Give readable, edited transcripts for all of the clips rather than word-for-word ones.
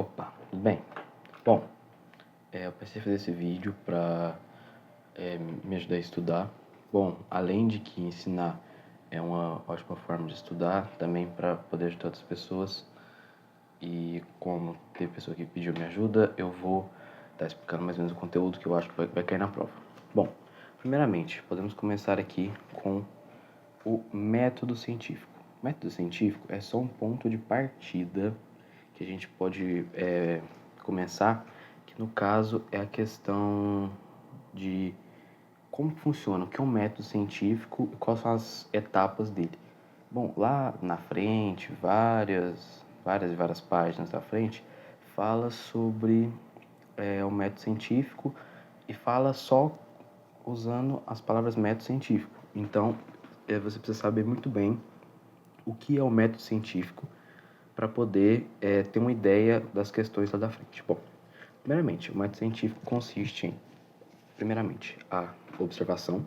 Opa, tudo bem? Bom, eu pensei em fazer esse vídeo para me ajudar a estudar. Bom, além de que ensinar é uma ótima forma de estudar, também para poder ajudar outras pessoas. E como teve pessoa que pediu minha ajuda, eu vou estar explicando mais ou menos o conteúdo que eu acho que vai cair na prova. Bom, primeiramente, podemos começar aqui com o método científico. O método científico é só um ponto de partida que a gente pode começar, que no caso é a questão de como funciona, o que é um método científico e quais são as etapas dele. Bom, lá na frente, várias páginas da frente, fala sobre o método científico e fala só usando as palavras método científico. Então, você precisa saber muito bem o que é o método científico para poder ter uma ideia das questões lá da frente. Bom, primeiramente, o método científico consiste em, primeiramente, a observação.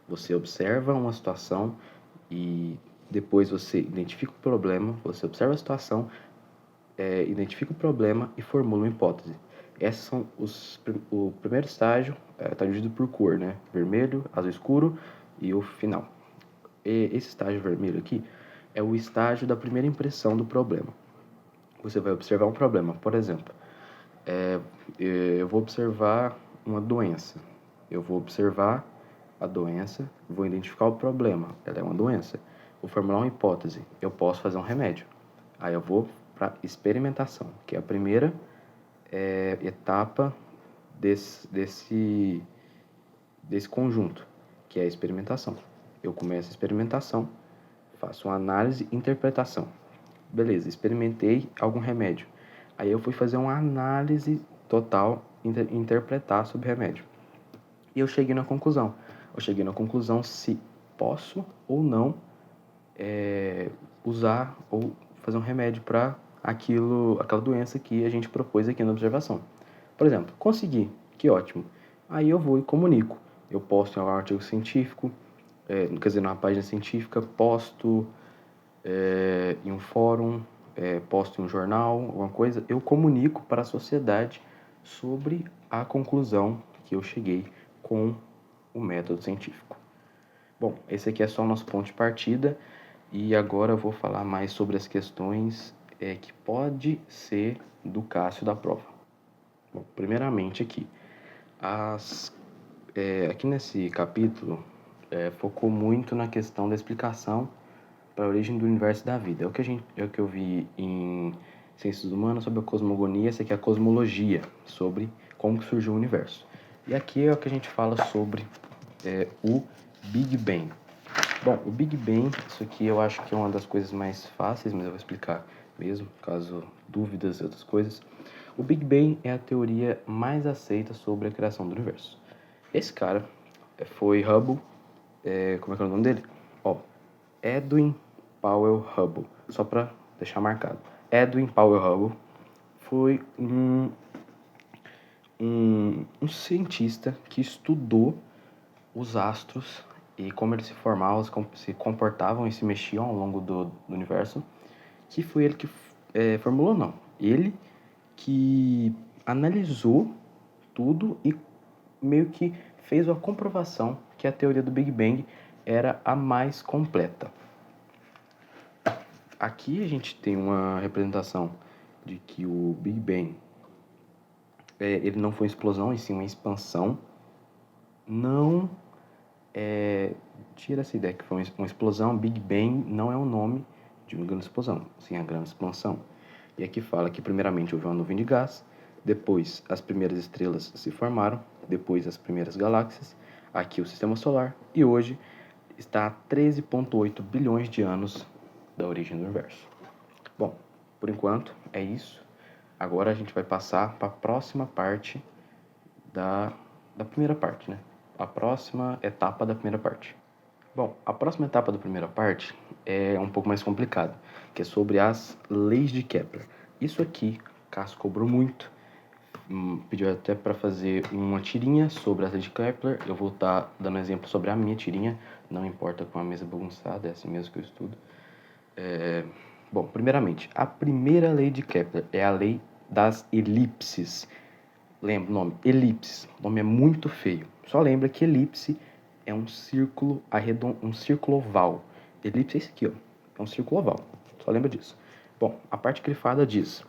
Você observa uma situação e depois você identifica o problema, você observa a situação, identifica o problema e formula uma hipótese. Esses são o primeiro estágio, está dividido por cor, né? Vermelho, azul escuro e o final. E esse estágio vermelho aqui é o estágio da primeira impressão do problema. Você vai observar um problema, por exemplo, eu vou observar uma doença. Eu vou observar a doença, vou identificar o problema, ela é uma doença. Vou formular uma hipótese, eu posso fazer um remédio. Aí eu vou para experimentação, que é a primeira etapa desse conjunto, que é a experimentação. Eu começo a experimentação, faço uma análise e interpretação. Beleza, experimentei algum remédio. Aí eu fui fazer uma análise total, interpretar sobre o remédio. E eu cheguei na conclusão. Eu cheguei na conclusão se posso ou não usar ou fazer um remédio para aquela doença que a gente propôs aqui na observação. Por exemplo, consegui, que ótimo. Aí eu vou e comunico. Eu posto em algum artigo científico, quer dizer, numa página científica, posto em um fórum, posto em um jornal, alguma coisa, eu comunico para a sociedade sobre a conclusão que eu cheguei com o método científico. Bom, esse aqui é só o nosso ponto de partida e agora eu vou falar mais sobre as questões que pode ser do Cássio da prova. Bom, primeiramente aqui, aqui nesse capítulo focou muito na questão da explicação para a origem do universo e da vida. É o que eu vi em Ciências Humanas sobre a cosmogonia, essa aqui é a cosmologia, sobre como que surgiu o universo. E aqui é o que a gente fala sobre o Big Bang. Bom, o Big Bang, isso aqui eu acho que é uma das coisas mais fáceis, mas eu vou explicar mesmo, caso dúvidas e outras coisas. O Big Bang é a teoria mais aceita sobre a criação do universo. Esse cara foi Hubble, como é que é o nome dele? Edwin Powell Hubble, só para deixar marcado. Edwin Powell Hubble foi um cientista que estudou os astros e como eles se formavam, se comportavam e se mexiam ao longo do universo, que foi ele que formulou, não. Ele que analisou tudo e meio que fez uma comprovação que a teoria do Big Bang era a mais completa. Aqui a gente tem uma representação de que o Big Bang ele não foi uma explosão, e sim uma expansão. Não tira essa ideia que foi uma explosão. Big Bang não é o nome de uma grande explosão, sim a grande expansão. E aqui fala que primeiramente houve uma nuvem de gás, depois as primeiras estrelas se formaram, depois as primeiras galáxias, aqui o sistema solar, e hoje está a 13,8 bilhões de anos da origem do universo. Bom, por enquanto é isso. Agora a gente vai passar para a próxima parte da primeira parte, né? A próxima etapa da primeira parte. Bom, a próxima etapa da primeira parte é um pouco mais complicada, que é sobre as leis de Kepler. Isso aqui, Cássio cobrou muito, pediu até para fazer uma tirinha sobre as leis de Kepler. Eu vou estar dando exemplo sobre a minha tirinha, não importa com a mesa bagunçada, é assim mesmo que eu estudo. Bom, primeiramente, a primeira lei de Kepler é a lei das elipses. Lembra o nome? Elipses. O nome é muito feio. Só lembra que elipse é um círculo um círculo oval. Elipse é esse aqui, ó. É um círculo oval. Só lembra disso. Bom, a parte grifada diz: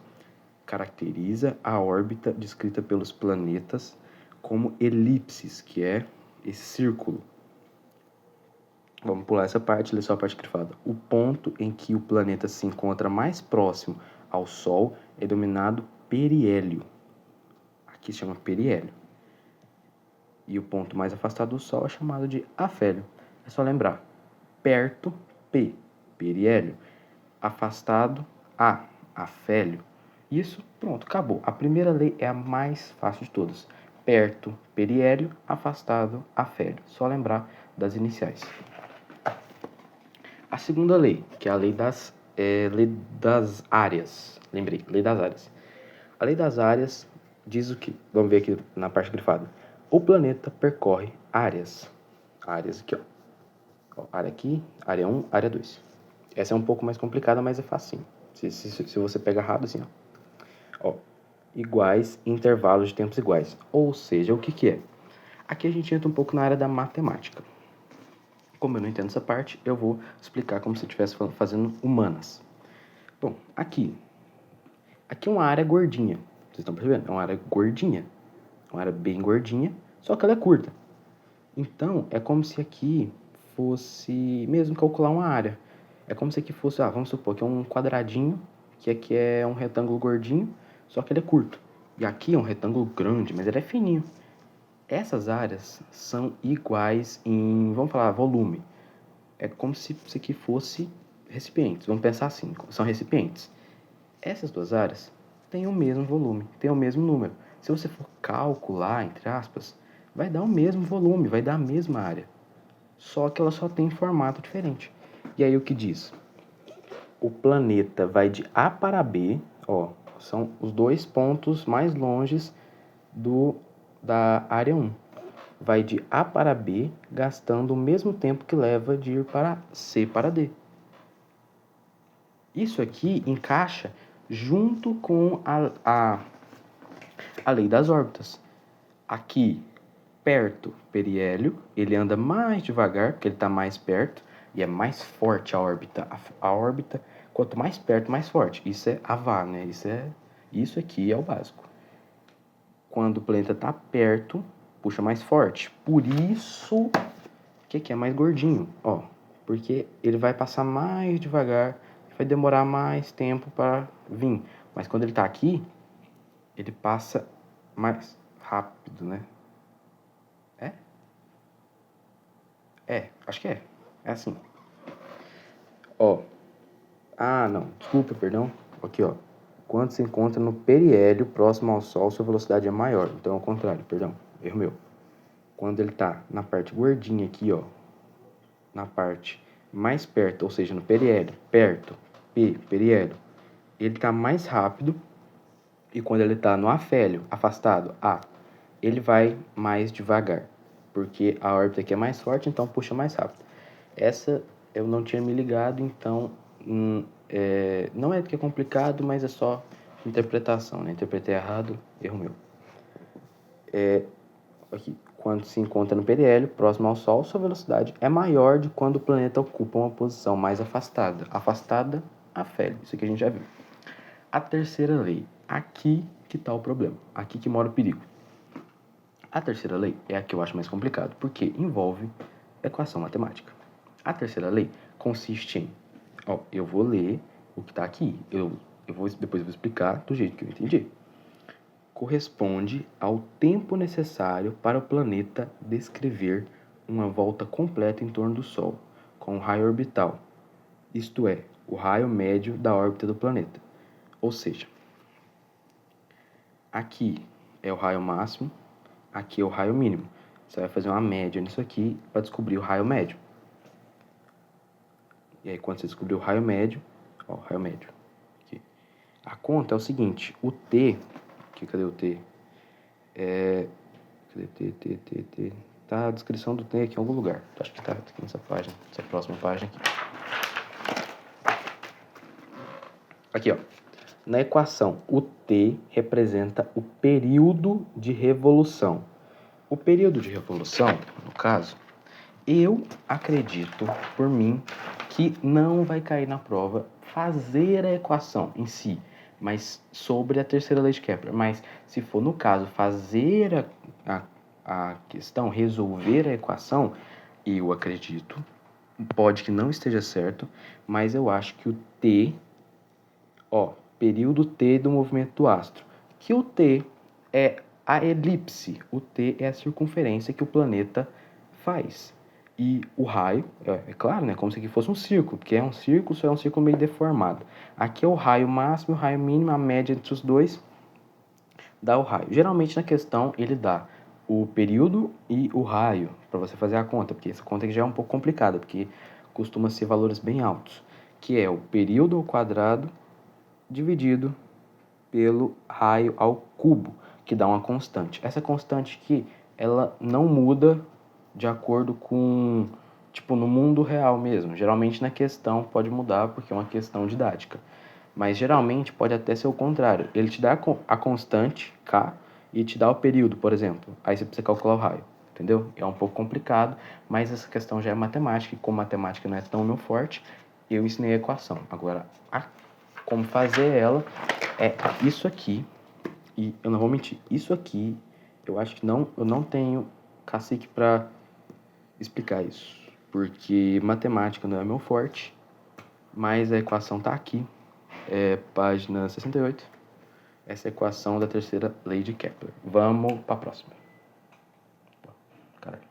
caracteriza a órbita descrita pelos planetas como elipses, que é esse círculo. Vamos pular essa parte, ler só a parte grifada. O ponto em que o planeta se encontra mais próximo ao Sol é denominado periélio. Aqui se chama periélio. E o ponto mais afastado do Sol é chamado de afélio. É só lembrar. Perto, P, periélio. Afastado, A, afélio. Isso, pronto, acabou. A primeira lei é a mais fácil de todas. Perto, periélio. Afastado, afélio. Só lembrar das iniciais. A segunda lei, que é a lei das áreas. Lembrei, lei das áreas. A lei das áreas diz o que? Vamos ver aqui na parte grifada. O planeta percorre áreas. Áreas aqui, ó. Área aqui, área 1, área 2. Essa é um pouco mais complicada, mas é facinho. Se você pega errado, assim, ó. Iguais intervalos de tempos iguais. Ou seja, o que é? Aqui a gente entra um pouco na área da matemática. Como eu não entendo essa parte, eu vou explicar como se estivesse fazendo humanas. Bom, aqui é uma área gordinha. Vocês estão percebendo? É uma área gordinha. Uma área bem gordinha, só que ela é curta. Então, é como se aqui fosse mesmo calcular uma área. É como se aqui fosse, vamos supor que é um quadradinho, que aqui é um retângulo gordinho, só que ele é curto. E aqui é um retângulo grande, mas ele é fininho. Essas áreas são iguais em, vamos falar, volume. É como se isso aqui fosse recipientes. Vamos pensar assim, são recipientes. Essas duas áreas têm o mesmo volume, têm o mesmo número. Se você for calcular, entre aspas, vai dar o mesmo volume, vai dar a mesma área. Só que ela só tem formato diferente. E aí o que diz? O planeta vai de A para B, ó, são os dois pontos mais longes da área 1. Vai de A para B, gastando o mesmo tempo que leva de ir para C para D. Isso aqui encaixa junto com a lei das órbitas. Aqui, perto, periélio, ele anda mais devagar, porque ele está mais perto, e é mais forte a órbita. A órbita, quanto mais perto, mais forte. Isso é Havá, né? Isso aqui é o básico. Quando o planeta está perto, puxa mais forte. Por isso que é mais gordinho, ó. Porque ele vai passar mais devagar, vai demorar mais tempo para vir. Mas quando ele está aqui, ele passa mais rápido, né? Acho que é. É assim. Ó. Não. Desculpa, perdão. Aqui, ó. Quando se encontra no periélio, próximo ao Sol, sua velocidade é maior. Então, é o contrário, perdão. Erro meu. Quando ele tá na parte gordinha aqui, ó. Na parte mais perto, ou seja, no periélio. Perto. Periélio. Ele tá mais rápido. E quando ele tá no afélio, afastado, ele vai mais devagar. Porque a órbita aqui é mais forte, então puxa mais rápido. Essa eu não tinha me ligado, então não é que é complicado, mas é só interpretação, né? Interpretei errado, erro meu. Aqui, quando se encontra no periélio, próximo ao Sol, sua velocidade é maior de quando o planeta ocupa uma posição mais afastada. Afastada, afélio. Isso aqui a gente já viu. A terceira lei. Aqui que está o problema. Aqui que mora o perigo. A terceira lei é a que eu acho mais complicado, porque envolve equação matemática. A terceira lei consiste em... eu vou ler o que está aqui. Depois eu vou explicar do jeito que eu entendi. Corresponde ao tempo necessário para o planeta descrever uma volta completa em torno do Sol, com o raio orbital, isto é, o raio médio da órbita do planeta. Ou seja, aqui é o raio máximo, aqui é o raio mínimo. Você vai fazer uma média nisso aqui para descobrir o raio médio. E aí, quando você descobrir o raio médio, raio médio. Aqui. A conta é o seguinte, o T, cadê o T? Cadê T? Tá a descrição do T aqui em algum lugar. Acho que tá aqui nessa página, essa próxima página aqui. Aqui, ó. Na equação, o t representa o período de revolução. O período de revolução, no caso, eu acredito, por mim, que não vai cair na prova fazer a equação em si, mas sobre a terceira lei de Kepler. Mas se for, no caso, fazer a questão, resolver a equação, eu acredito, pode que não esteja certo, mas eu acho que o t, período t do movimento do astro, que o t é a elipse, o t é a circunferência que o planeta faz. E o raio, é claro, né, como se aqui fosse um círculo, porque é um círculo, só é um círculo meio deformado. Aqui é o raio máximo, o raio mínimo, a média entre os dois dá o raio. Geralmente na questão ele dá o período e o raio, para você fazer a conta, porque essa conta aqui já é um pouco complicada, porque costuma ser valores bem altos, que é o período ao quadrado dividido pelo raio ao cubo, que dá uma constante. Essa constante aqui, ela não muda de acordo com, tipo, no mundo real mesmo. Geralmente na questão pode mudar porque é uma questão didática. Mas geralmente pode até ser o contrário. Ele te dá a constante, K, e te dá o período, por exemplo. Aí você precisa calcular o raio, entendeu? É um pouco complicado, mas essa questão já é matemática, e como matemática não é tão meu forte, eu ensinei a equação. Agora, como fazer ela é isso aqui, e eu não vou mentir, isso aqui, eu acho que eu não tenho cacique para explicar isso, porque matemática não é meu forte, mas a equação tá aqui, página 68, essa é a equação da terceira lei de Kepler. Vamos para a próxima. Caralho.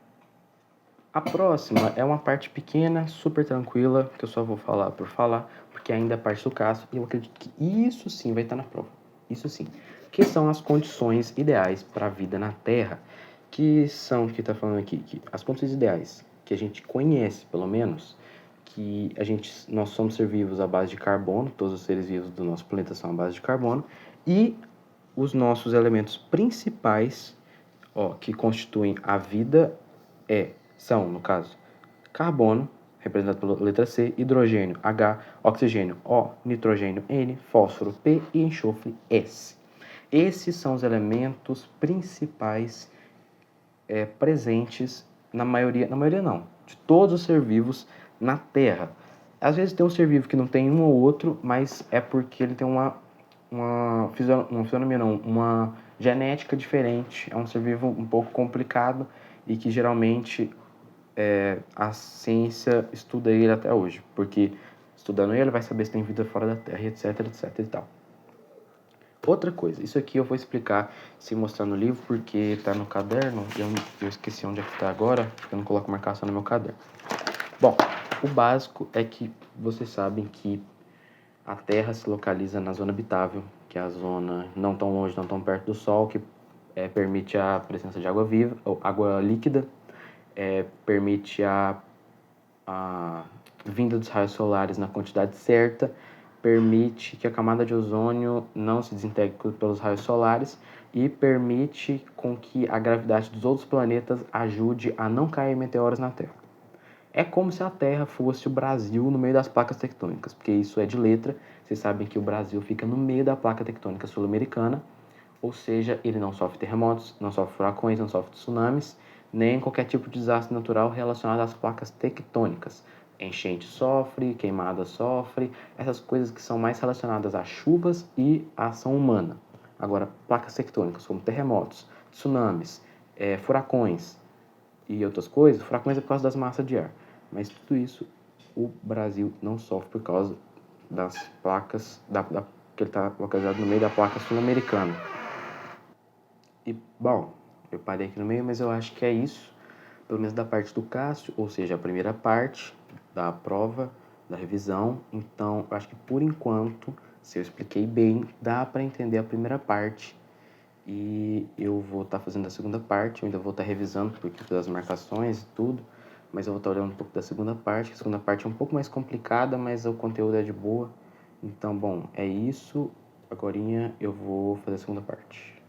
A próxima é uma parte pequena, super tranquila, que eu só vou falar por falar, porque ainda é parte do caso, e eu acredito que isso sim vai estar na prova. Isso sim. Que são as condições ideais para a vida na Terra, que está falando aqui, que as condições ideais que a gente conhece, pelo menos, que nós somos seres vivos à base de carbono, todos os seres vivos do nosso planeta são à base de carbono, e os nossos elementos principais, que constituem a vida são, no caso, carbono, representado pela letra C, hidrogênio H, oxigênio O, nitrogênio N, fósforo P e enxofre S. Esses são os elementos principais presentes na maioria não, de todos os seres vivos na Terra. Às vezes tem um ser vivo que não tem um ou outro, mas é porque ele tem uma fisionomia não, uma genética diferente, é um ser vivo um pouco complicado e que geralmente a ciência estuda ele até hoje, porque estudando ele vai saber se tem vida fora da Terra, etc, etc e tal. Outra coisa, isso aqui eu vou explicar se mostrar no livro, porque tá no caderno, eu esqueci onde é que tá agora, porque eu não coloco marcação no meu caderno. Bom, o básico é que vocês sabem que a Terra se localiza na zona habitável, que é a zona não tão longe, não tão perto do Sol, que permite a presença de água viva, ou água líquida, permite a vinda dos raios solares na quantidade certa, permite que a camada de ozônio não se desintegre pelos raios solares e permite com que a gravidade dos outros planetas ajude a não cair meteoros na Terra. É como se a Terra fosse o Brasil no meio das placas tectônicas, porque isso é de letra. Vocês sabem que o Brasil fica no meio da placa tectônica sul-americana, ou seja, ele não sofre terremotos, não sofre furacões, não sofre tsunamis, nem qualquer tipo de desastre natural relacionado às placas tectônicas. Enchente sofre, queimada sofre, essas coisas que são mais relacionadas a chuvas e a ação humana. Agora, placas tectônicas como terremotos, tsunamis, furacões e outras coisas, furacões é por causa das massas de ar, mas tudo isso o Brasil não sofre por causa das placas, que ele está localizado no meio da placa sul-americana. E, bom, eu parei aqui no meio, mas eu acho que é isso, pelo menos da parte do Cássio, ou seja, a primeira parte da prova, da revisão. Então, eu acho que por enquanto, se eu expliquei bem, dá para entender a primeira parte. E eu vou estar fazendo a segunda parte, eu ainda vou estar revisando porque das marcações e tudo, mas eu vou estar olhando um pouco da segunda parte. A segunda parte é um pouco mais complicada, mas o conteúdo é de boa. Então, bom, é isso. Agorinha eu vou fazer a segunda parte.